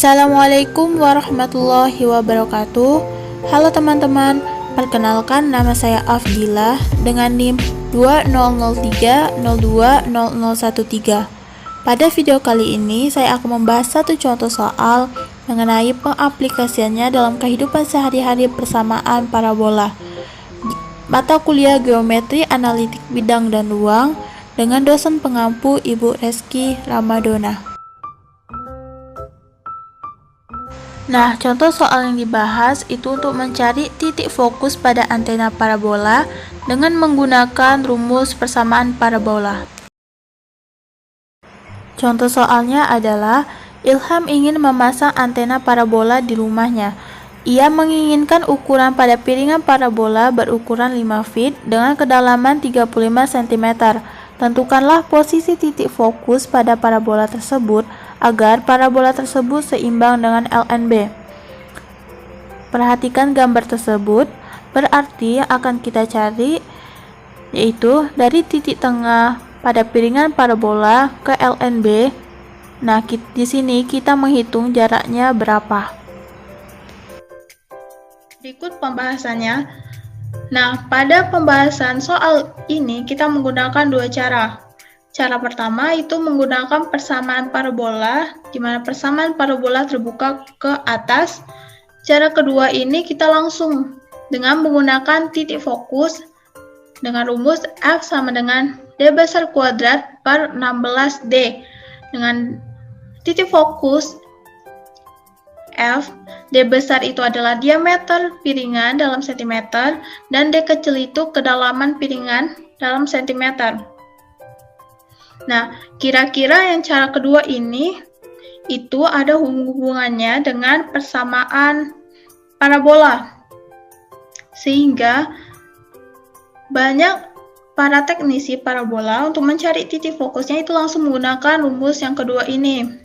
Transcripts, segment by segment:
Assalamualaikum warahmatullahi wabarakatuh. Halo teman-teman, perkenalkan nama saya Afdilah dengan NIM 2003020013. Pada video kali ini saya akan membahas satu contoh soal mengenai pengaplikasiannya dalam kehidupan sehari-hari persamaan parabola. Mata kuliah Geometri Analitik Bidang dan Ruang dengan dosen pengampu Ibu Reski Ramadona. Nah, contoh soal yang dibahas itu untuk mencari titik fokus pada antena parabola dengan menggunakan rumus persamaan parabola. Contoh soalnya adalah Ilham ingin memasang antena parabola di rumahnya. Ia menginginkan ukuran pada piringan parabola berukuran 5 feet dengan kedalaman 35 cm. Tentukanlah posisi titik fokus pada parabola tersebut agar parabola tersebut seimbang dengan LNB. Perhatikan gambar tersebut, berarti yang akan kita cari yaitu dari titik tengah pada piringan parabola ke LNB. Nah, di sini kita menghitung jaraknya berapa. Berikut pembahasannya. Nah, pada pembahasan soal ini kita menggunakan dua cara. Cara pertama itu menggunakan persamaan parabola, di mana persamaan parabola terbuka ke atas. Cara kedua ini kita langsung dengan menggunakan titik fokus dengan rumus F sama dengan D besar kuadrat per 16D. Dengan titik fokus F, D besar itu adalah diameter piringan dalam sentimeter, dan D kecil itu kedalaman piringan dalam sentimeter. Nah, kira-kira yang cara kedua ini itu ada hubungannya dengan persamaan parabola. Sehingga banyak para teknisi parabola untuk mencari titik fokusnya itu langsung menggunakan rumus yang kedua ini.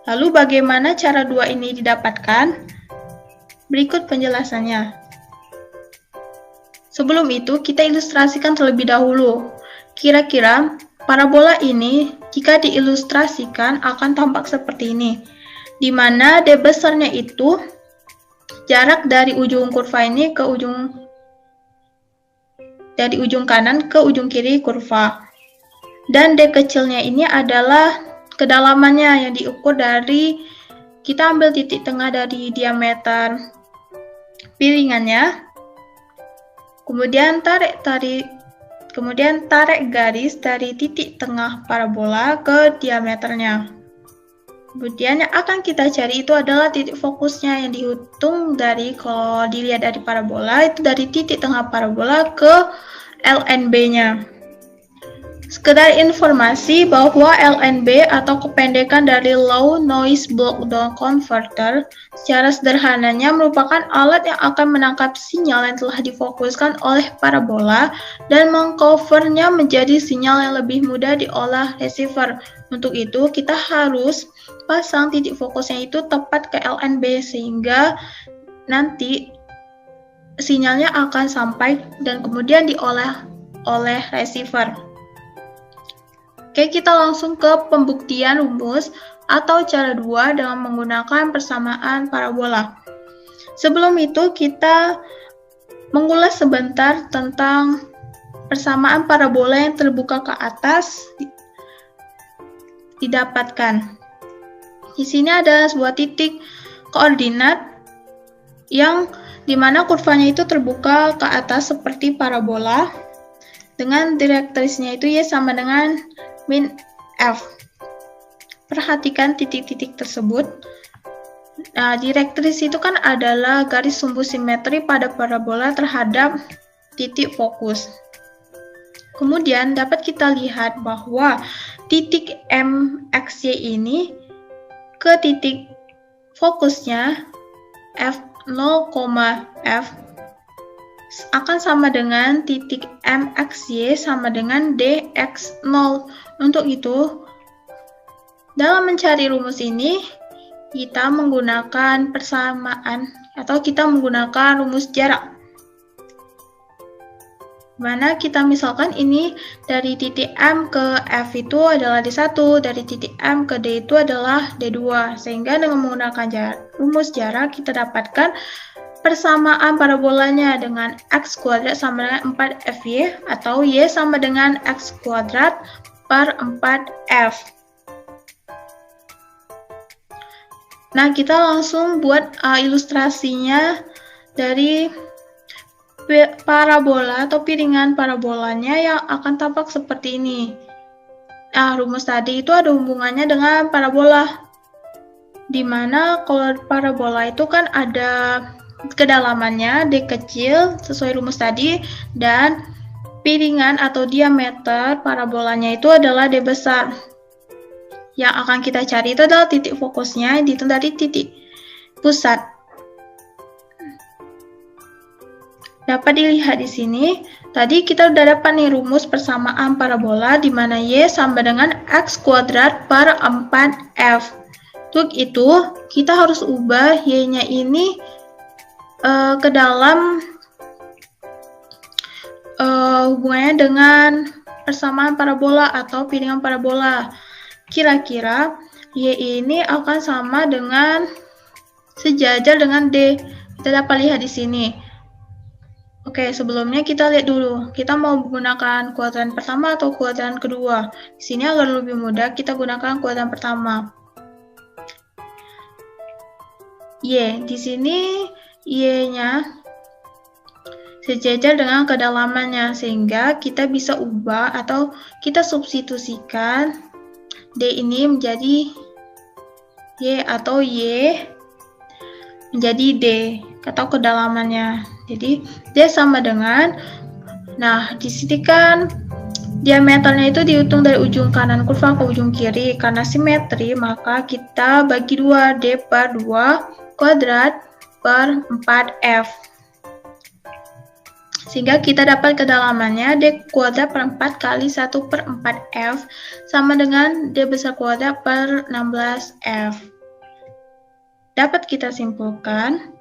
Lalu bagaimana cara dua ini didapatkan? Berikut penjelasannya. Sebelum itu, kita ilustrasikan terlebih dahulu. Kira-kira parabola ini jika diilustrasikan akan tampak seperti ini, di mana D besarnya itu jarak dari ujung kurva ini ke dari ujung kanan ke ujung kiri kurva, dan D kecilnya ini adalah kedalamannya yang diukur dari kita ambil titik tengah dari diameter piringannya, kemudian tarik garis dari titik tengah parabola ke diameternya. Kemudian yang akan kita cari itu adalah titik fokusnya yang dihitung dari, kalau dilihat dari parabola, itu dari titik tengah parabola ke LNB-nya. Sekedar informasi bahwa LNB atau kependekan dari Low Noise Block Down Converter secara sederhananya merupakan alat yang akan menangkap sinyal yang telah difokuskan oleh parabola dan mengcovernya menjadi sinyal yang lebih mudah diolah receiver. Untuk itu, kita harus pasang titik fokusnya itu tepat ke LNB sehingga nanti sinyalnya akan sampai dan kemudian diolah oleh receiver. Oke, kita langsung ke pembuktian rumus atau cara 2 dengan menggunakan persamaan parabola. Sebelum itu, kita mengulas sebentar tentang persamaan parabola yang terbuka ke atas didapatkan. Di sini ada sebuah titik koordinat yang dimana kurvanya itu terbuka ke atas seperti parabola dengan direktrisnya itu Y sama dengan min F. Perhatikan titik-titik tersebut. Nah, direktris itu kan adalah garis sumbu simetri pada parabola terhadap titik fokus. Kemudian dapat kita lihat bahwa titik MXY ini ke titik fokusnya F0, F akan sama dengan titik MXY sama dengan DX0. Untuk itu, dalam mencari rumus ini, kita menggunakan persamaan atau kita menggunakan rumus jarak. Mana kita misalkan ini dari titik M ke F itu adalah D1, dari titik M ke D itu adalah D2. Sehingga dengan menggunakan rumus jarak kita dapatkan persamaan parabolanya dengan X kuadrat sama dengan 4FY atau Y sama dengan X kuadrat per 4F. Nah, kita langsung buat ilustrasinya dari parabola atau piringan parabolanya yang akan tampak seperti ini. Nah, rumus tadi itu ada hubungannya dengan parabola. Dimana kalau parabola itu kan ada kedalamannya D kecil sesuai rumus tadi, dan piringan atau diameter parabolanya itu adalah D besar. Yang akan kita cari itu adalah titik fokusnya yang dihitung dari titik pusat. Dapat dilihat di sini, tadi kita udah dapat nih rumus persamaan parabola di mana Y sama dengan X kuadrat per 4F. Untuk itu, kita harus ubah Y-nya ini ke dalam hubungannya dengan persamaan parabola atau piringan parabola. Kira-kira Y ini akan sama dengan sejajar dengan D. Kita dapat lihat di sini. Oke, sebelumnya kita lihat dulu, kita mau menggunakan kuadran pertama atau kuadran kedua. Di sini agar lebih mudah, kita gunakan kuadran pertama. Y, di sini Y-nya sejajar dengan kedalamannya, sehingga kita bisa ubah atau kita substitusikan D ini menjadi Y atau Y menjadi D atau kedalamannya. Jadi D sama dengan, nah di sini kan diameternya itu dihitung dari ujung kanan kurva ke ujung kiri. Karena simetri maka kita bagi 2, D per 2 kuadrat per 4F. Sehingga kita dapat kedalamannya D kuadrat per 4 kali 1 per 4F sama dengan D besar kuadrat per 16F. Dapat kita simpulkan,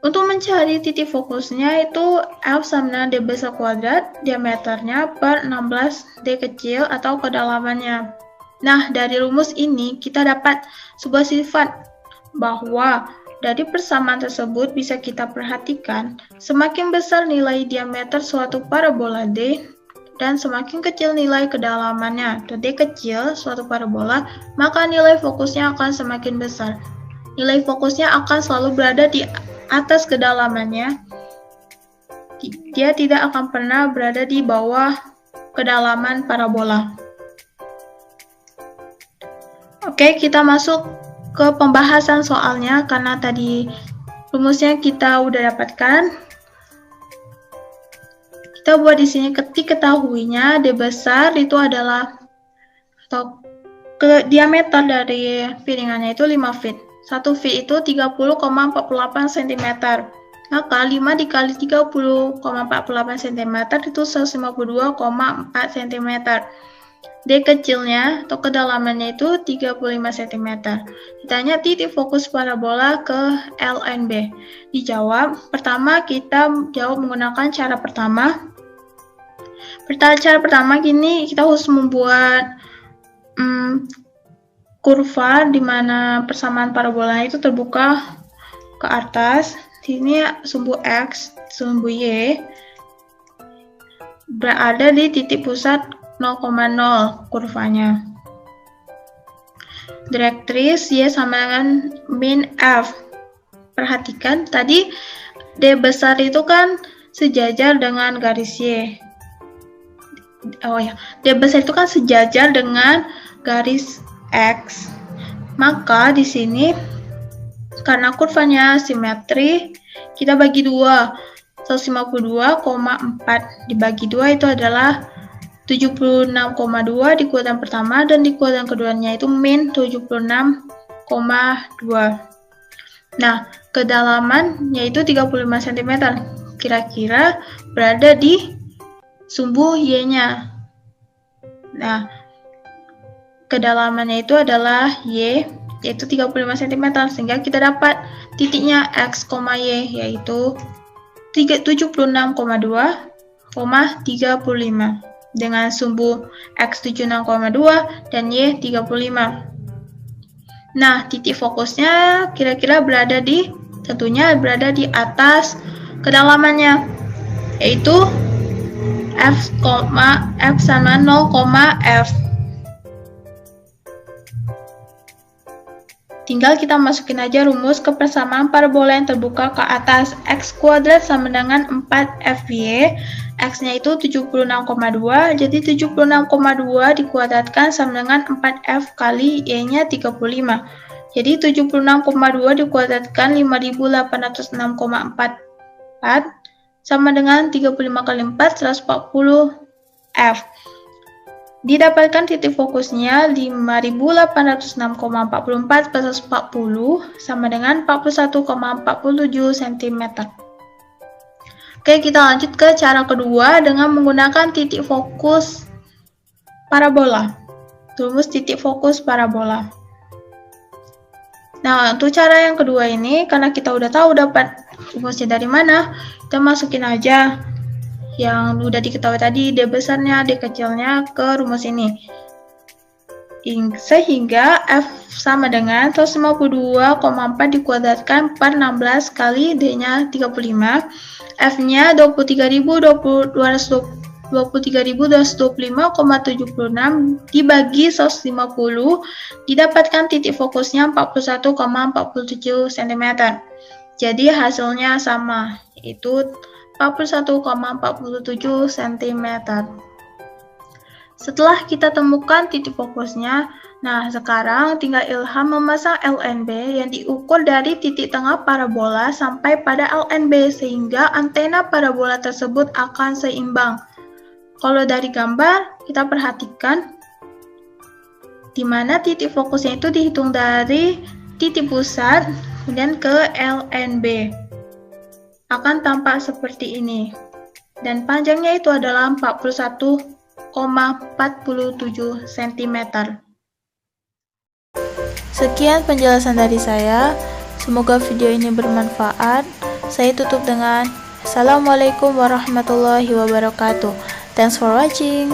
untuk mencari titik fokusnya itu F sama dengan D besar kuadrat diameternya per 16 D kecil atau kedalamannya. Nah, dari rumus ini kita dapat sebuah sifat bahwa dari persamaan tersebut bisa kita perhatikan semakin besar nilai diameter suatu parabola D dan semakin kecil nilai kedalamannya atau D kecil suatu parabola, maka nilai fokusnya akan semakin besar. Nilai fokusnya akan selalu berada di atas kedalamannya, dia tidak akan pernah berada di bawah kedalaman parabola. Oke, kita masuk ke pembahasan soalnya karena tadi rumusnya kita udah dapatkan. Kita buat di sini diketahuinya D besar itu adalah atau diameter dari piringannya itu 5 feet. 1 feet itu 30,48 cm. Maka 5 dikali 30,48 cm itu 152,4 cm. D kecilnya atau kedalamannya itu 35 cm. Ditanya titik fokus parabola ke LNB. Dijawab, pertama kita jawab menggunakan cara pertama. Cara pertama gini, kita harus membuat kurva di mana persamaan parabola itu terbuka ke atas. Sini sumbu X, sumbu Y berada di titik pusat 0,0 kurvanya. Direktris Y sama dengan min F. Perhatikan tadi D besar itu kan sejajar dengan garis Y. D besar itu kan sejajar dengan garis X. Maka di sini karena kurvanya simetri, kita bagi 2. 152,4 dibagi 2 itu adalah 76,2 di kuadran pertama dan di kuadran keduanya itu min 76,2. Nah, kedalaman yaitu 35 cm. Kira-kira berada di sumbu Y-nya. Nah, kedalamannya itu adalah Y, yaitu 35 cm, sehingga kita dapat titiknya X, Y, yaitu 76,2 dengan sumbu X 76,2 dan Y 35. Nah, titik fokusnya kira-kira tentunya berada di atas kedalamannya, yaitu F sama 0,F. Tinggal kita masukin aja rumus ke persamaan parabola yang terbuka ke atas. X kuadrat sama dengan 4FY. X-nya itu 76,2. Jadi 76,2 dikuadratkan sama dengan 4F kali Y-nya 35. Jadi 76,2 dikuadratkan 5806,44 sama dengan 35 kali 4, 140F. Didapatkan titik fokusnya 5806,44 per 140 sama dengan 41,47 cm. Oke, kita lanjut ke cara kedua dengan menggunakan titik fokus parabola. Rumus titik fokus parabola. Nah, untuk cara yang kedua ini, karena kita udah tahu dapat rumusnya dari mana, kita masukin aja yang udah diketahui tadi, D besarnya, D kecilnya ke rumus ini. Sehingga F sama dengan 152,4 dikuadratkan per 16 kali D-nya 35. F-nya 23.225,76 dibagi 150, didapatkan titik fokusnya 41,47 cm. Jadi hasilnya sama, yaitu 41,47 cm. Setelah kita temukan titik fokusnya, nah sekarang tinggal Ilham memasang LNB yang diukur dari titik tengah parabola sampai pada LNB sehingga antena parabola tersebut akan seimbang. Kalau dari gambar, kita perhatikan di mana titik fokusnya itu dihitung dari titik pusat kemudian ke LNB. Akan tampak seperti ini, dan panjangnya itu adalah 41,47 cm. Sekian penjelasan dari saya, semoga video ini bermanfaat. Saya tutup dengan Assalamualaikum warahmatullahi wabarakatuh. Thanks for watching.